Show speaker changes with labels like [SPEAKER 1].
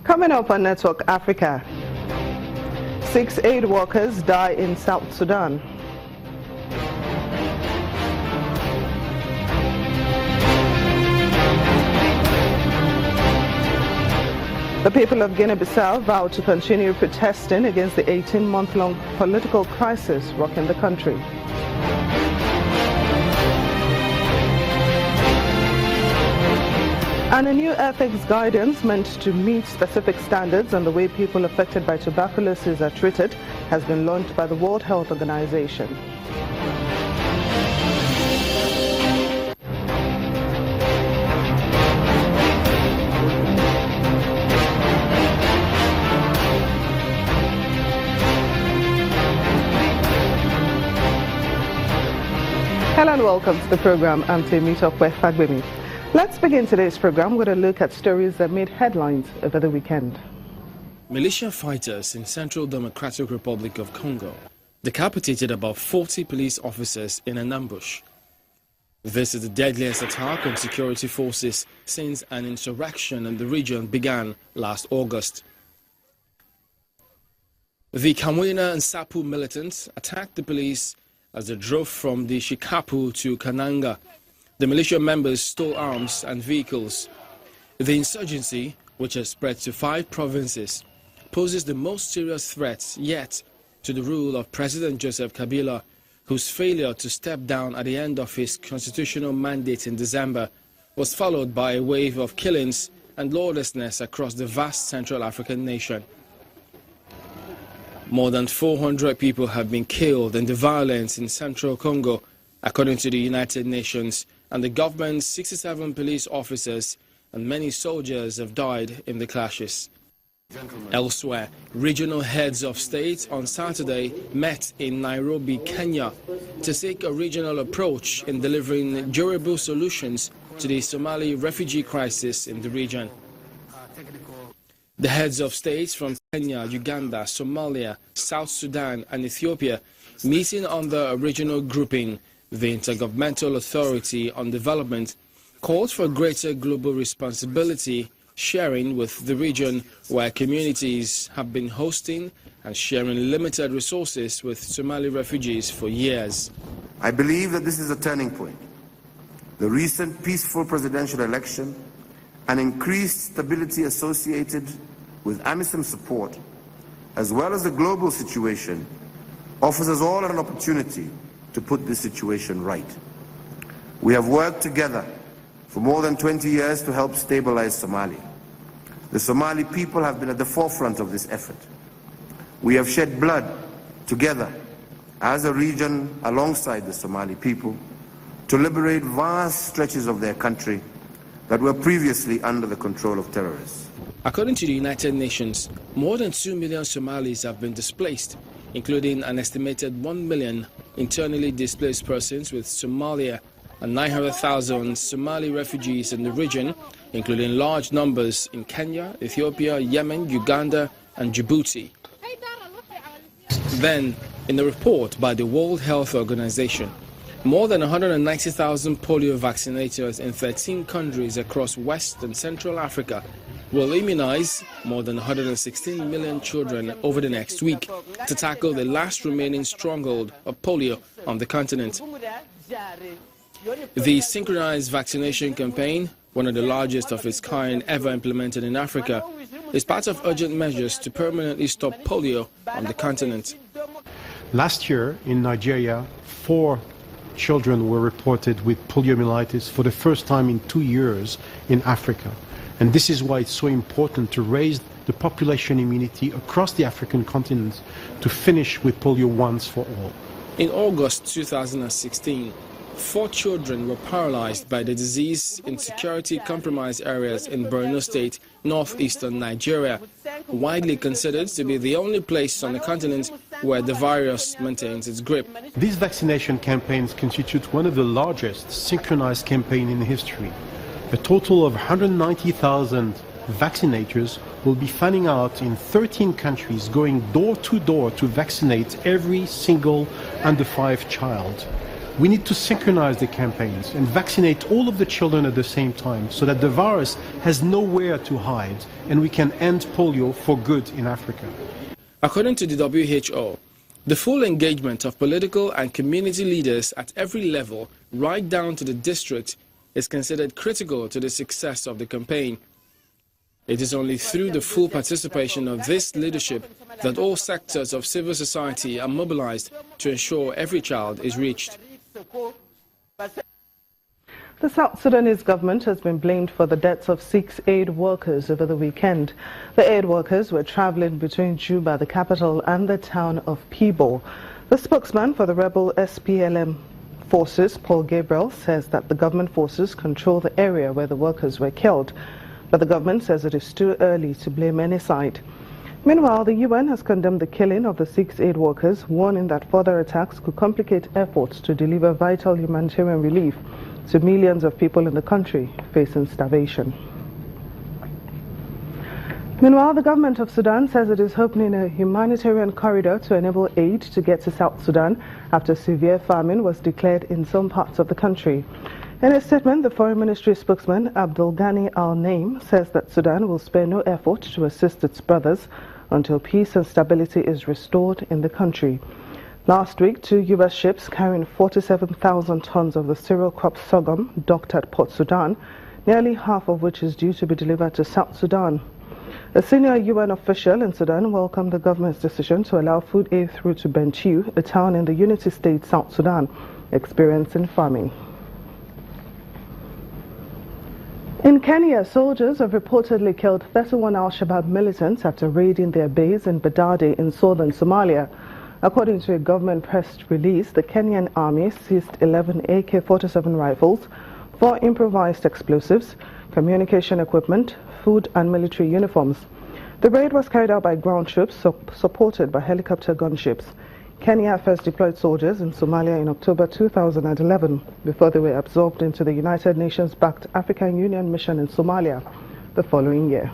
[SPEAKER 1] Coming up on Network Africa, 6 aid workers die in South Sudan. The people of Guinea-Bissau vow to continue protesting against the 18-month-long political crisis rocking the country. And a new ethics guidance meant to meet specific standards on the way people affected by tuberculosis are treated has been launched by the World Health Organization. Hello and welcome to the program. I'm Temitope Fagbemi. Let's begin today's program with a look at stories that made headlines over the weekend.
[SPEAKER 2] Militia fighters in Central Democratic Republic of Congo decapitated about 40 police officers in an ambush. This is the deadliest attack on security forces since an insurrection in the region began last August. The Kamwina and Sapu militants attacked the police as they drove from the Shikapu to Kananga. The militia members stole arms and vehicles. The insurgency, which has spread to 5 provinces, poses the most serious threat yet to the rule of President Joseph Kabila, whose failure to step down at the end of his constitutional mandate in December was followed by a wave of killings and lawlessness across the vast Central African nation. More than 400 people have been killed in the violence in central Congo, according to the United Nations, and the government's 67 police officers and many soldiers have died in the clashes. Elsewhere, regional heads of state on Saturday met in Nairobi, Kenya, to seek a regional approach in delivering durable solutions to the Somali refugee crisis in the region. The heads of states from Kenya, Uganda, Somalia, South Sudan and Ethiopia meeting under a regional grouping, the Intergovernmental Authority on Development, called for greater global responsibility sharing with the region where communities have been hosting and sharing limited resources with Somali refugees for years.
[SPEAKER 3] I believe that this is a turning point. The recent peaceful presidential election and increased stability associated with AMISOM support, as well as the global situation, offers us all an opportunity to put this situation right. We have worked together for more than 20 years to help stabilize Somalia. The Somali people have been at the forefront of this effort. We have shed blood together as a region alongside the Somali people to liberate vast stretches of their country that were previously under the control of terrorists.
[SPEAKER 2] According to the United Nations, more than 2 million Somalis have been displaced, including an estimated 1 million internally displaced persons with Somalia and 900,000 Somali refugees in the region, including large numbers in Kenya, Ethiopia, Yemen, Uganda and Djibouti. Then, in a report by the World Health Organization, more than 190,000 polio vaccinators in 13 countries across West and Central Africa will immunize more than 116 million children over the next week to tackle the last remaining stronghold of polio on the continent. The synchronized vaccination campaign, one of the largest of its kind ever implemented in Africa, is part of urgent measures to permanently stop polio on the continent.
[SPEAKER 4] Last year in Nigeria, 4 children were reported with poliomyelitis for the first time in 2 years in Africa. And this is why it's so important to raise the population immunity across the African continent to finish with polio once for all.
[SPEAKER 2] In August 2016, 4 children were paralyzed by the disease in security-compromised areas in Borno State, northeastern Nigeria, widely considered to be the only place on the continent where the virus maintains its grip.
[SPEAKER 4] These vaccination campaigns constitute one of the largest synchronized campaigns in history. A total of 190,000 vaccinators will be fanning out in 13 countries, going door to door to vaccinate every single under 5 child. We need to synchronize the campaigns and vaccinate all of the children at the same time so that the virus has nowhere to hide and we can end polio for good in Africa.
[SPEAKER 2] According to the WHO, the full engagement of political and community leaders at every level, right down to the district, is considered critical to the success of the campaign. It is only through the full participation of this leadership that all sectors of civil society are mobilized to ensure every child is reached.
[SPEAKER 1] The South Sudanese government has been blamed for the deaths of 6 aid workers over the weekend. The aid workers were traveling between Juba, the capital, and the town of Peeble. The spokesman for the rebel SPLM forces, Paul Gabriel, says that the government forces control the area where the workers were killed, but the government says it is too early to blame any side. Meanwhile, the UN has condemned the killing of the 6 aid workers, warning that further attacks could complicate efforts to deliver vital humanitarian relief to millions of people in the country facing starvation. Meanwhile, the government of Sudan says it is opening a humanitarian corridor to enable aid to get to South Sudan after severe famine was declared in some parts of the country. In a statement, the Foreign Ministry spokesman Abdul Ghani Al-Naim says that Sudan will spare no effort to assist its brothers until peace and stability is restored in the country. Last week, 2 U.S. ships carrying 47,000 tons of the cereal crop sorghum docked at Port Sudan, nearly half of which is due to be delivered to South Sudan. A senior UN official in Sudan welcomed the government's decision to allow food aid through to Bentiu, a town in the Unity State, South Sudan, experiencing famine. In Kenya, soldiers have reportedly killed 31 Al-Shabaab militants after raiding their base in Badadi in southern Somalia. According to a government press release, the Kenyan army seized 11 AK-47 rifles, 4 improvised explosives, communication equipment, food and military uniforms. The raid was carried out by ground troops supported by helicopter gunships. Kenya first deployed soldiers in Somalia in October 2011 before they were absorbed into the United Nations-backed African Union mission in Somalia the following year.